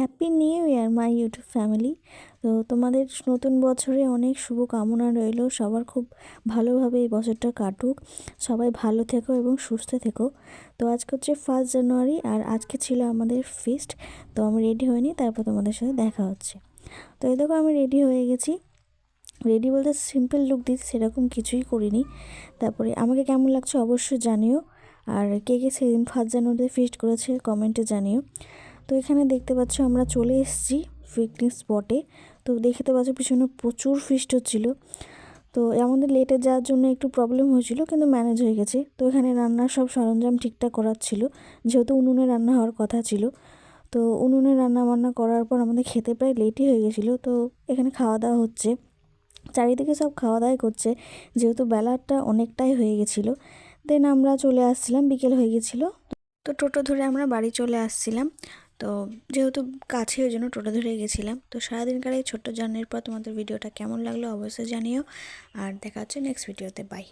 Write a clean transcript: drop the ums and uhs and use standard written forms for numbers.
Happy new year my YouTube family. তো তোমাদের নতুন বছরে অনেক শুভকামনা রইল। সবার খুব ভালোভাবে এই বছরটা কাটুক, সবাই ভালো থেকো এবং সুস্থ থেকো। তো আজকে হচ্ছে 1 জানুয়ারি আর আজকে ছিল আমাদের ফিস্ট। তো আমি রেডি হইনি, তারপর তোমাদের সাথে দেখা হচ্ছে। তো এই দেখো আমি রেডি হয়ে গেছি। রেডি বলতে সিম্পল লুক দিচ্ছি, সেরকম কিছুই করিনি। তারপরে আমাকে কেমন লাগছে অবশ্যই জানিও, আর কে কে সেদিন 1 জানুয়ারিতে ফিস্ট করেছে কমেন্টে জানিও। তো এখানে দেখতে পাচ্ছ আমরা চলে এসেছি পিকনিক স্পটে। তো দেখতে পাচ্ছ পিছনে প্রচুর ফিস্ট হচ্ছিল। তো আমাদের লেটে যাওয়ার জন্য একটু প্রবলেম হয়েছিল, কিন্তু ম্যানেজ হয়ে গেছে। তো এখানে রান্নার সব সরঞ্জাম ঠিকঠাক করাচ্ছিল, যেহেতু উনুনে রান্না হওয়ার কথা ছিল। তো উনুনে রান্না বান্না করার পর আমাদের খেতে প্রায় লেটই হয়ে গেছিলো। তো এখানে খাওয়া দাওয়া হচ্ছে, চারিদিকে সব খাওয়া দাওয়াই করছে, যেহেতু বেলাটা অনেকটাই হয়ে গেছিলো। দেন আমরা চলে আসছিলাম, বিকেল হয়ে গেছিলো। তো টোটো ধরে আমরা বাড়ি চলে আসছিলাম। তো যেহেতু কাছে ওই জন্য টোটো ধরে গেছিলাম। তো সারাদিনকার এই ছোট্ট জার্নির পর তোমাদের ভিডিওটা কেমন লাগলো অবশ্যই জানিও, আর দেখা হচ্ছে নেক্সট ভিডিওতে। বাই।